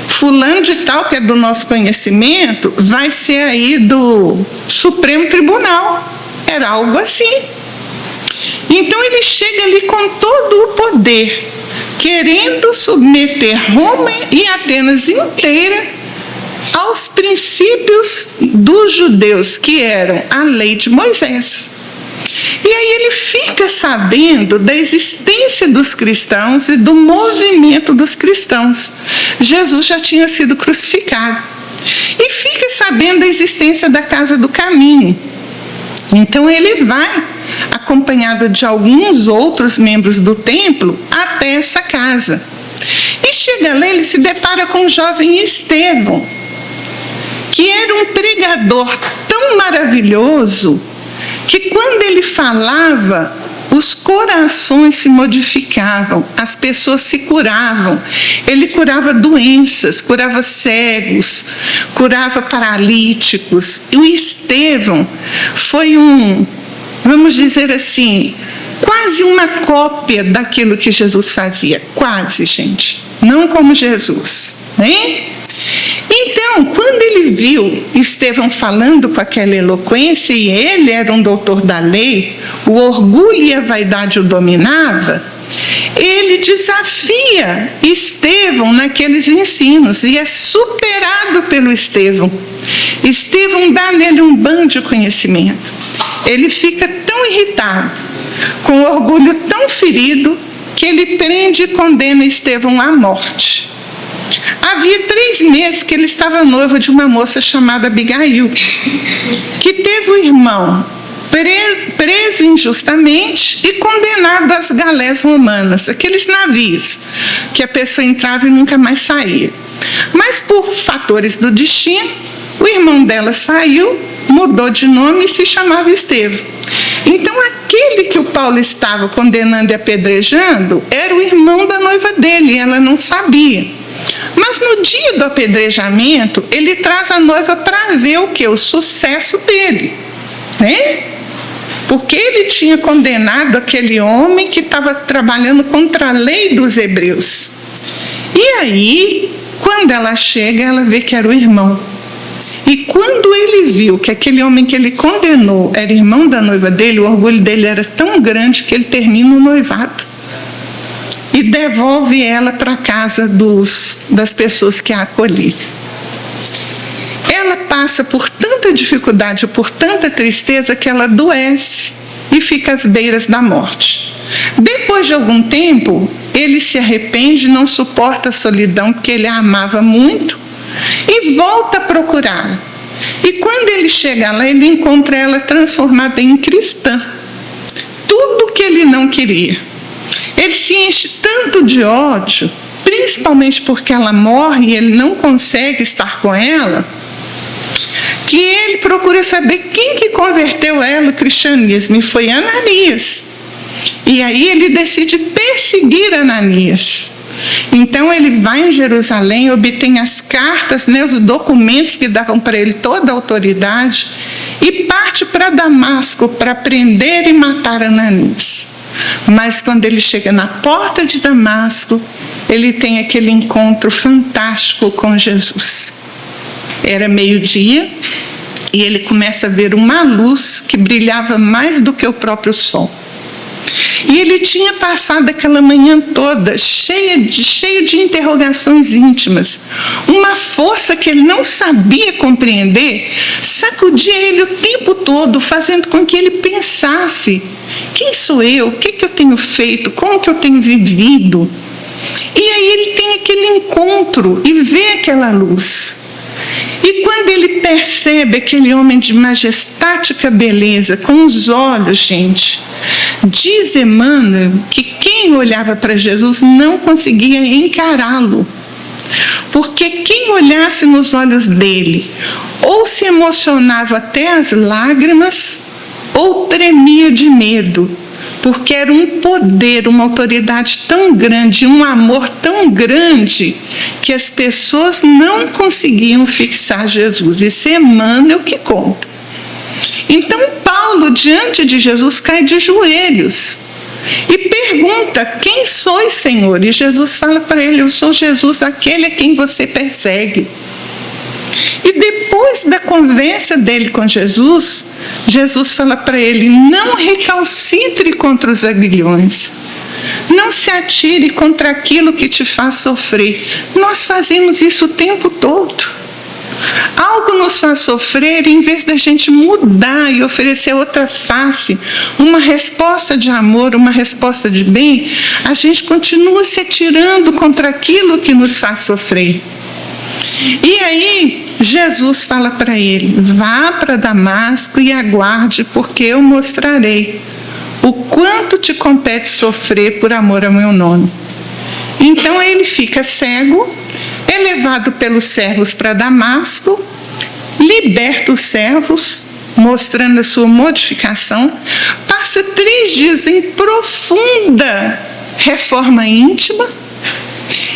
fulano de tal, que é do nosso conhecimento, vai ser aí do Supremo Tribunal. Era algo assim. Então ele chega ali com todo o poder, querendo submeter Roma e Atenas inteira aos princípios dos judeus, que eram a lei de Moisés. E aí ele fica sabendo da existência dos cristãos e do movimento dos cristãos. Jesus já tinha sido crucificado. E fica sabendo da existência da Casa do Caminho. Então ele vai, acompanhado de alguns outros membros do templo, até essa casa. E chega lá, ele se depara com o jovem Estevão, que era um pregador tão maravilhoso que quando ele falava, os corações se modificavam, as pessoas se curavam. Ele curava doenças, curava cegos, curava paralíticos. E o Estevão foi vamos dizer assim, quase uma cópia daquilo que Jesus fazia. Quase, gente. Não como Jesus, né? Então, quando ele viu Estevão falando com aquela eloquência, e ele era um doutor da lei, o orgulho e a vaidade o dominava, ele desafia Estevão naqueles ensinos e é superado pelo Estevão. Estevão dá nele um banho de conhecimento. Ele fica tão irritado, com o orgulho tão ferido, que ele prende e condena Estevão à morte. Havia 3 meses que ele estava noivo de uma moça chamada Abigail, que teve o irmão preso injustamente e condenado às galés romanas, aqueles navios que a pessoa entrava e nunca mais saía. Mas por fatores do destino, o irmão dela saiu, mudou de nome e se chamava Estevão. Então, aquele que o Paulo estava condenando e apedrejando era o irmão da noiva dele, e ela não sabia. Mas no dia do apedrejamento, ele traz a noiva para ver o quê? O sucesso dele, né? Porque ele tinha condenado aquele homem que estava trabalhando contra a lei dos hebreus. E aí, quando ela chega, ela vê que era o irmão. E quando ele viu que aquele homem que ele condenou era irmão da noiva dele, o orgulho dele era tão grande que ele termina o noivado e devolve ela para a casa das pessoas que a acolheram. Ela passa por tanta dificuldade, por tanta tristeza, que ela adoece e fica às beiras da morte. Depois de algum tempo, ele se arrepende, não suporta a solidão, porque ele a amava muito, e volta a procurá-la. E quando ele chega lá, ele encontra ela transformada em cristã. Tudo que ele não queria. Ele se enche tanto de ódio, principalmente porque ela morre e ele não consegue estar com ela, que ele procura saber quem que converteu ela ao cristianismo, e foi Ananias. E aí ele decide perseguir Ananias. Então ele vai em Jerusalém, obtém as cartas, né, os documentos que davam para ele toda a autoridade, e parte para Damasco para prender e matar Ananias. Mas quando ele chega na porta de Damasco, ele tem aquele encontro fantástico com Jesus. Era meio-dia e ele começa a ver uma luz que brilhava mais do que o próprio sol. E ele tinha passado aquela manhã toda cheio de interrogações íntimas. Uma força que ele não sabia compreender sacudia ele o tempo todo, fazendo com que ele pensasse: quem sou eu? O que eu tenho feito? Como que eu tenho vivido? E aí ele tem aquele encontro e vê aquela luz. E quando ele percebe aquele homem de majestática beleza, com os olhos, gente, diz Emmanuel que quem olhava para Jesus não conseguia encará-lo. Porque quem olhasse nos olhos dele, ou se emocionava até as lágrimas, ou tremia de medo, porque era um poder, uma autoridade tão grande, um amor tão grande, que as pessoas não conseguiam fixar Jesus. Isso é Emmanuel que conta. Então, Paulo, diante de Jesus, cai de joelhos e pergunta: quem sois, Senhor? E Jesus fala para ele: eu sou Jesus, aquele a quem você persegue. E depois da conversa dele com Jesus, Jesus fala para ele: não recalcitre contra os aguilhões, não se atire contra aquilo que te faz sofrer. Nós fazemos isso o tempo todo. Algo nos faz sofrer, e em vez da gente mudar e oferecer outra face, uma resposta de amor, uma resposta de bem, a gente continua se atirando contra aquilo que nos faz sofrer. E aí Jesus fala para ele: vá para Damasco e aguarde, porque eu mostrarei o quanto te compete sofrer por amor ao meu nome. Então ele fica cego, é levado pelos servos para Damasco, liberta os servos, mostrando a sua modificação, passa 3 dias em profunda reforma íntima,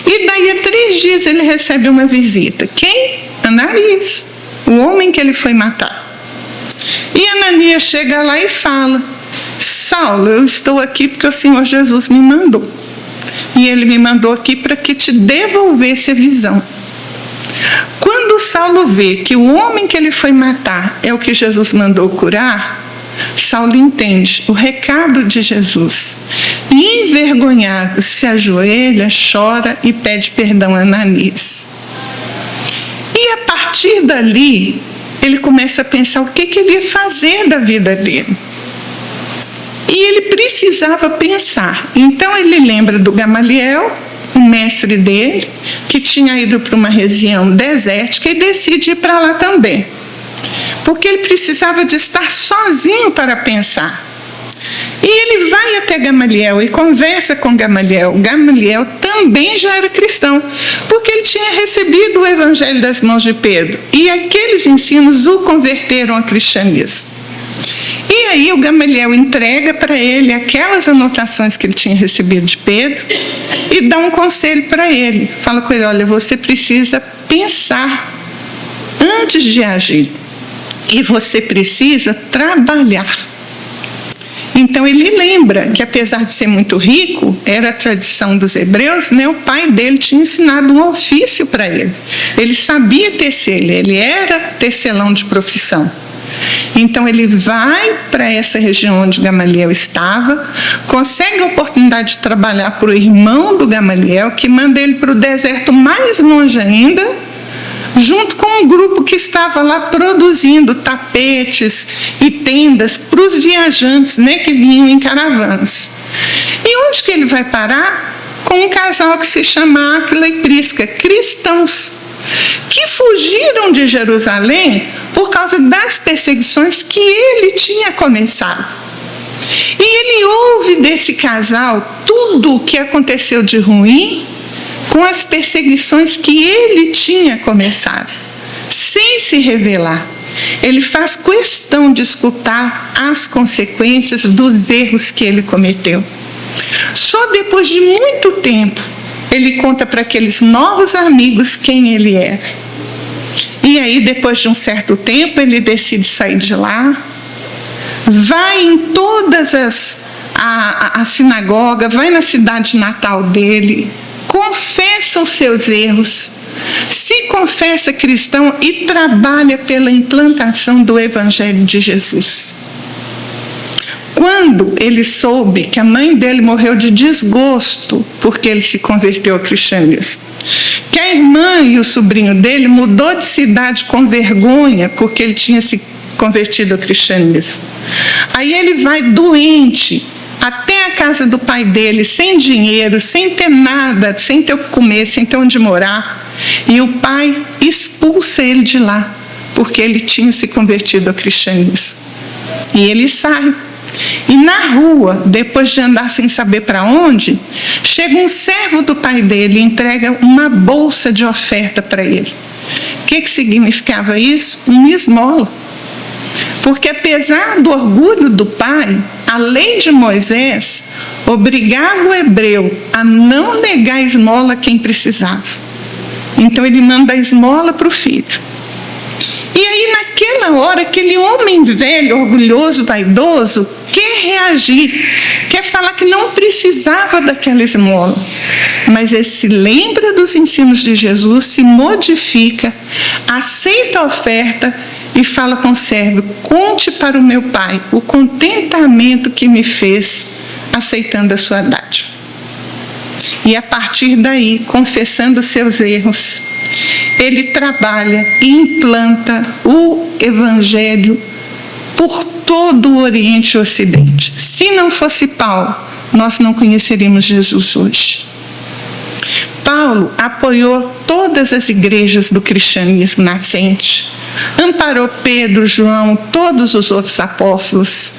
e daí a 3 dias ele recebe uma visita. Quem? Ananias, o homem que ele foi matar. E Ananias chega lá e fala: Saulo, eu estou aqui porque o Senhor Jesus me mandou. E ele me mandou aqui para que te devolvesse a visão. Quando Saulo vê que o homem que ele foi matar é o que Jesus mandou curar, Saulo entende o recado de Jesus. E envergonhado, se ajoelha, chora e pede perdão a Ananias. E a partir dali, ele começa a pensar o que ele ia fazer da vida dele. E ele precisava pensar. Então ele lembra do Gamaliel, o mestre dele, que tinha ido para uma região desértica, e decide ir para lá também. Porque ele precisava de estar sozinho para pensar. E ele vai até Gamaliel e conversa com Gamaliel. Gamaliel também já era cristão, porque ele tinha recebido o evangelho das mãos de Pedro. E aqueles ensinos o converteram ao cristianismo. E aí o Gamaliel entrega para ele aquelas anotações que ele tinha recebido de Pedro e dá um conselho para ele. Fala com ele: olha, você precisa pensar antes de agir. E você precisa trabalhar. Então ele lembra que, apesar de ser muito rico, era a tradição dos hebreus, né? O pai dele tinha ensinado um ofício para ele. Ele sabia tecer, ele era tecelão de profissão. Então ele vai para essa região onde Gamaliel estava, consegue a oportunidade de trabalhar para o irmão do Gamaliel, que manda ele para o deserto mais longe ainda, junto com um grupo que estava lá produzindo tapetes e tendas para os viajantes, né, que vinham em caravanas. E onde que ele vai parar? Com um casal que se chama Áquila e Prisca, cristãos, que fugiram de Jerusalém por causa das perseguições que ele tinha começado. E ele ouve desse casal tudo o que aconteceu de ruim com as perseguições que ele tinha começado, sem se revelar. Ele faz questão de escutar as consequências dos erros que ele cometeu. Só depois de muito tempo, ele conta para aqueles novos amigos quem ele era. E aí, depois de um certo tempo, ele decide sair de lá, vai em todas a sinagoga, vai na cidade natal dele, confessa os seus erros, se confessa cristão e trabalha pela implantação do Evangelho de Jesus. Quando ele soube que a mãe dele morreu de desgosto porque ele se converteu ao cristianismo, que a irmã e o sobrinho dele mudou de cidade com vergonha porque ele tinha se convertido ao cristianismo, aí ele vai doente até a casa do pai dele, sem dinheiro, sem ter nada, sem ter o que comer, sem ter onde morar, e o pai expulsa ele de lá porque ele tinha se convertido ao cristianismo. E ele sai. E na rua, depois de andar sem saber para onde, chega um servo do pai dele e entrega uma bolsa de oferta para ele. O que significava isso? Uma esmola. Porque apesar do orgulho do pai, a lei de Moisés obrigava o hebreu a não negar a esmola a quem precisava. Então ele manda a esmola para o filho. E aí, naquela hora, aquele homem velho, orgulhoso, vaidoso, quer reagir, quer falar que não precisava daquela esmola. Mas ele se lembra dos ensinos de Jesus, se modifica, aceita a oferta e fala com o servo: conte para o meu pai o contentamento que me fez aceitando a sua dádiva. E a partir daí, confessando seus erros, ele trabalha e implanta o Evangelho por todo o Oriente e Ocidente. Se não fosse Paulo, nós não conheceríamos Jesus hoje. Paulo apoiou todas as igrejas do cristianismo nascente, amparou Pedro, João, todos os outros apóstolos,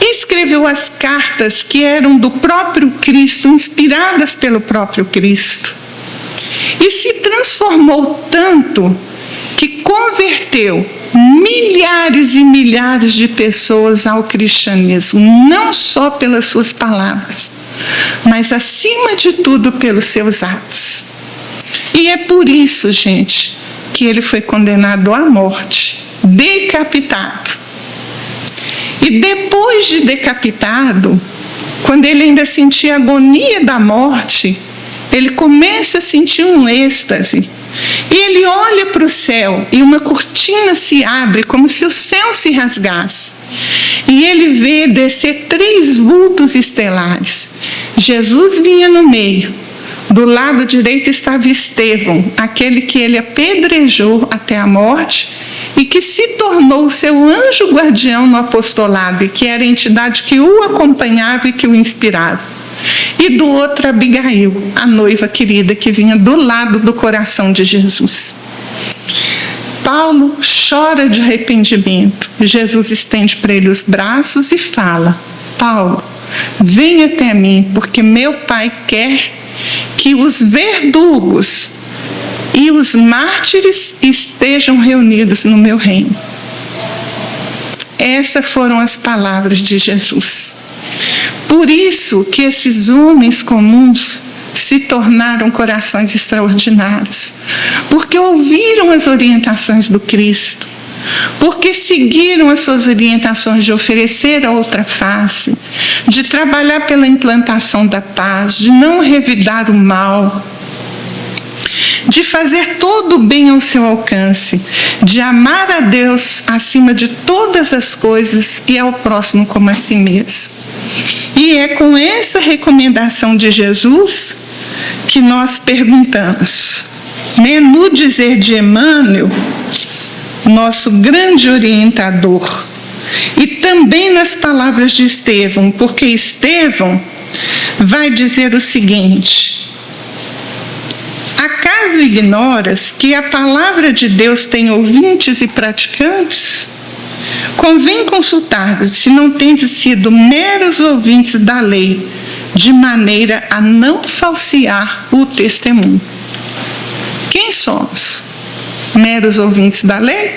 escreveu as cartas que eram do próprio Cristo, inspiradas pelo próprio Cristo, e se transformou tanto que converteu milhares e milhares de pessoas ao cristianismo, não só pelas suas palavras, mas, acima de tudo, pelos seus atos. E é por isso, gente, que ele foi condenado à morte, decapitado. E depois de decapitado, quando ele ainda sentia a agonia da morte, ele começa a sentir um êxtase. E ele olha para o céu e uma cortina se abre, como se o céu se rasgasse. E ele vê descer 3 vultos estelares. Jesus vinha no meio. Do lado direito estava Estevão, aquele que ele apedrejou até a morte e que se tornou o seu anjo guardião no apostolado, e que era a entidade que o acompanhava e que o inspirava. E do outro, Abigail, a noiva querida que vinha do lado do coração de Jesus. Paulo chora de arrependimento. Jesus estende para ele os braços e fala: Paulo, vem até mim, porque meu Pai quer que os verdugos e os mártires estejam reunidos no meu reino. Essas foram as palavras de Jesus. Por isso que esses homens comuns se tornaram corações extraordinários, porque ouviram as orientações do Cristo, porque seguiram as suas orientações de oferecer a outra face, de trabalhar pela implantação da paz, de não revidar o mal, de fazer todo o bem ao seu alcance, de amar a Deus acima de todas as coisas e ao próximo como a si mesmo. E é com essa recomendação de Jesus que nós perguntamos, no dizer de Emmanuel, nosso grande orientador, e também nas palavras de Estevão, porque Estevão vai dizer o seguinte: acaso ignoras que a palavra de Deus tem ouvintes e praticantes? Convém consultar se não tendes sido meros ouvintes da lei, de maneira a não falsear o testemunho. Quem somos? Meros ouvintes da lei?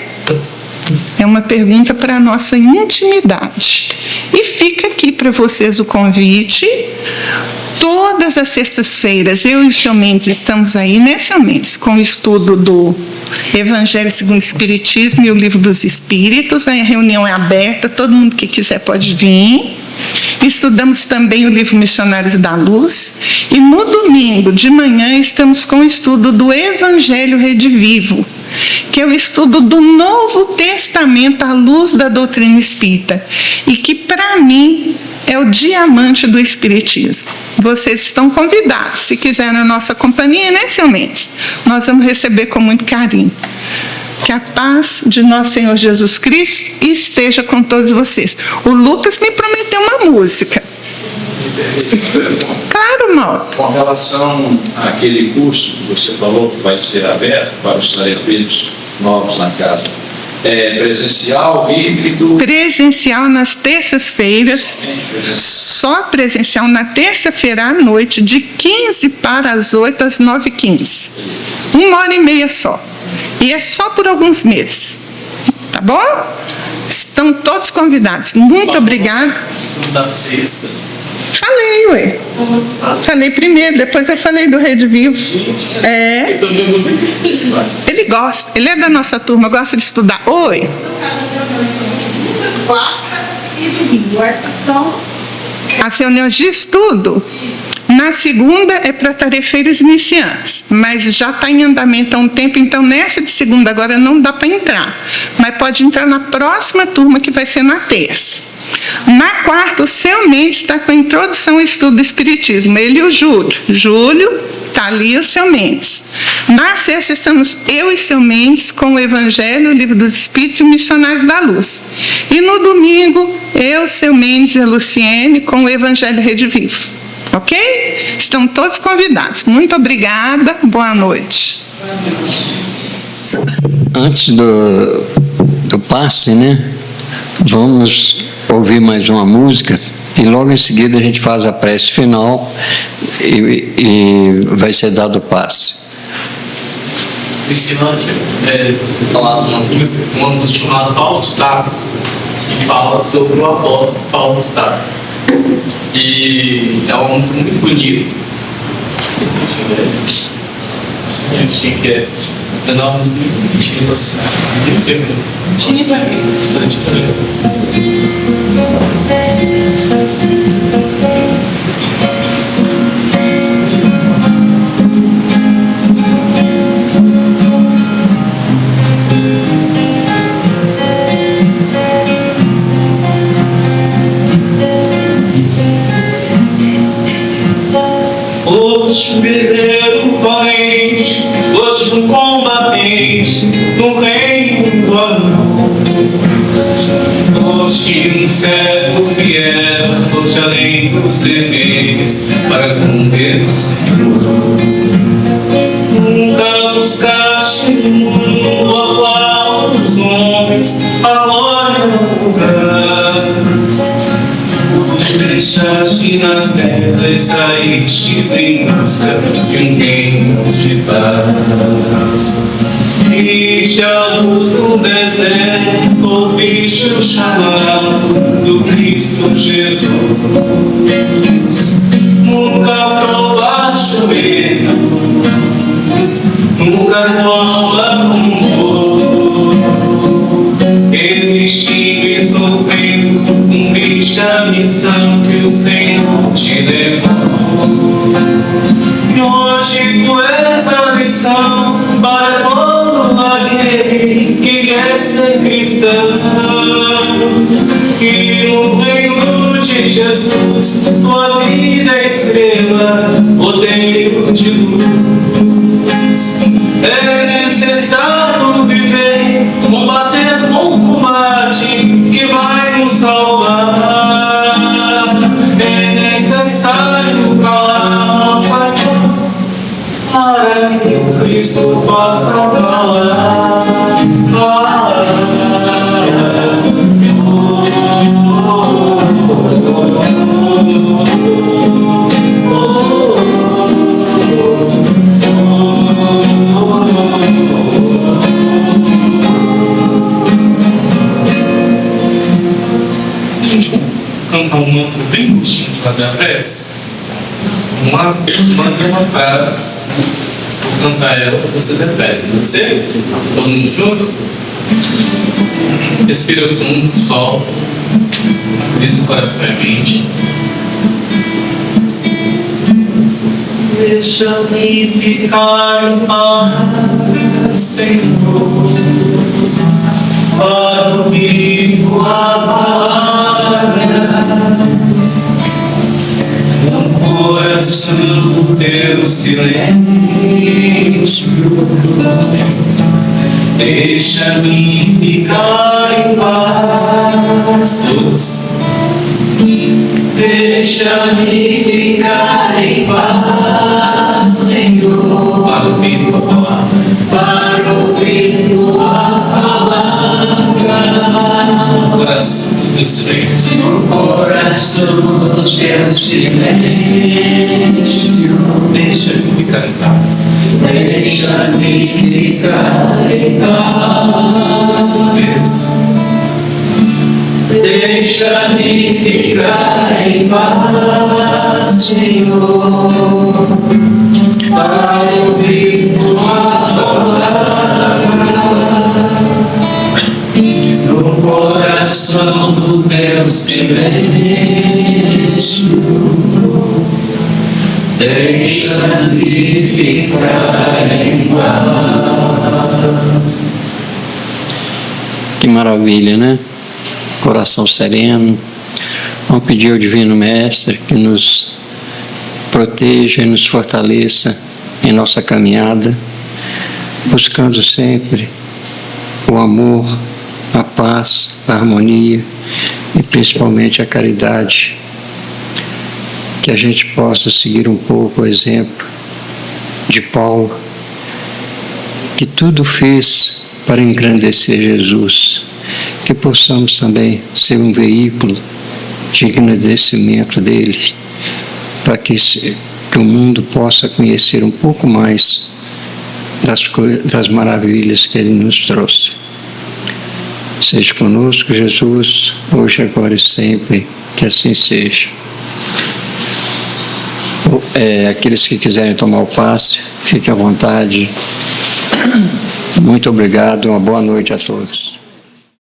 É uma pergunta para a nossa intimidade. E fica aqui para vocês o convite. Todas as sextas-feiras, eu e o Sr. Mendes estamos aí, né, Sr. Mendes, com o estudo do Evangelho segundo o Espiritismo e o Livro dos Espíritos. A reunião é aberta, todo mundo que quiser pode vir. Estudamos também o livro Missionários da Luz. E no domingo de manhã estamos com o estudo do Evangelho Redivivo, que é o estudo do Novo Testamento à luz da doutrina espírita, e que, para mim, é o diamante do Espiritismo. Vocês estão convidados, se quiserem a nossa companhia, né, Sr. Mendes? Nós vamos receber com muito carinho. Que a paz de nosso Senhor Jesus Cristo esteja com todos vocês. O Lucas me prometeu uma música. Claro, Mauro. Com relação àquele curso que você falou que vai ser aberto para os talentos novos na casa, é presencial, híbrido? Presencial nas terças-feiras. Só presencial na terça-feira à noite, de 15 para as 8 às 9h15. 1h30 só. E é só por alguns meses. Tá bom? Estão todos convidados. Muito obrigada. Da sexta. Falei, ué. Falei primeiro, depois eu falei do Rede Vivo. É. Ele gosta, ele é da nossa turma, gosta de estudar. Oi. As reuniões de estudo, na segunda é para tarefeiros iniciantes, mas já está em andamento há um tempo, então nessa de segunda agora não dá para entrar, mas pode entrar na próxima turma, que vai ser na terça. Na quarta, o seu Mendes está com a introdução ao estudo do Espiritismo, ele e o Júlio. Júlio está ali, o seu Mendes. Na sexta, estamos eu e seu Mendes com o Evangelho, o Livro dos Espíritos e o Missionários da Luz. E no domingo, eu, seu Mendes e a Luciene com o Evangelho Rede Vivo. Ok? Estão todos convidados. Muito obrigada, boa noite. Antes do passe, né? Vamos ouvir mais uma música e logo em seguida a gente faz a prece final e vai ser dado o passe. Cristina tinha falado uma música chamada Paulo Tassi, que fala sobre o apóstolo Paulo Tassi. E é uma música muito bonita. A gente tinha que é uma música muito bonitinha, assim, muito bonita. Hoje um guerreiro valente, hoje um combatente no reino do amor. Hoje um servo fiel, hoje além dos deveres para com Deus. Nunca buscaste no mundo o aplauso dos homens, a glória no lugar. Deixaste na terra e saíste em busca de um reino de paz. Viste a luz no deserto, ouviste o chamado do Cristo Jesus. Nunca provaste o medo, nunca tua alma mudou. Existindo e sofrendo, cumpriste a missão que o Senhor te levou. E hoje tu és a lição para todo aquele que quer ser cristão. E no reino de Jesus, tua vida é estrela, rodeio de luz. É necessário viver, combater bom combate que vai nos salvar. É necessário calar nossa voz para que o Cristo possa falar. Cantar um mantra bem curtinho de fazer a prece. Uma frase, vou cantar ela, vocês repetem, pode ser? Todo mundo junto? Respira fundo, solta, diz o coração e a mente. Deixa-me ficar em paz, Senhor, para ouvir tua palavra. No coração teu silêncio, deixa-me ficar em paz, todos. Deixa-me ficar em paz, Senhor, para ouvir tua palavra, para ouvir tua palavra. No coração do teu silêncio, No coração do teu silêncio, deixa-me ficar em paz. deixa-me ficar em paz. Mais uma vez. Deixa-me ficar em paz, Senhor, para ouvir tua palavra no coração do teu silêncio. Deixa-me ficar em paz. Que maravilha, né? Coração sereno. Vamos pedir ao Divino Mestre que nos proteja e nos fortaleça em nossa caminhada, buscando sempre o amor, a paz, a harmonia e principalmente a caridade. Que a gente possa seguir um pouco o exemplo de Paulo, que tudo fez para engrandecer Jesus. Que possamos também ser um veículo de engrandecimento dele, para que o mundo possa conhecer um pouco mais das maravilhas que ele nos trouxe. Seja conosco, Jesus, hoje, agora e sempre, que assim seja. Aqueles que quiserem tomar o passe, fiquem à vontade. Muito obrigado, uma boa noite a todos.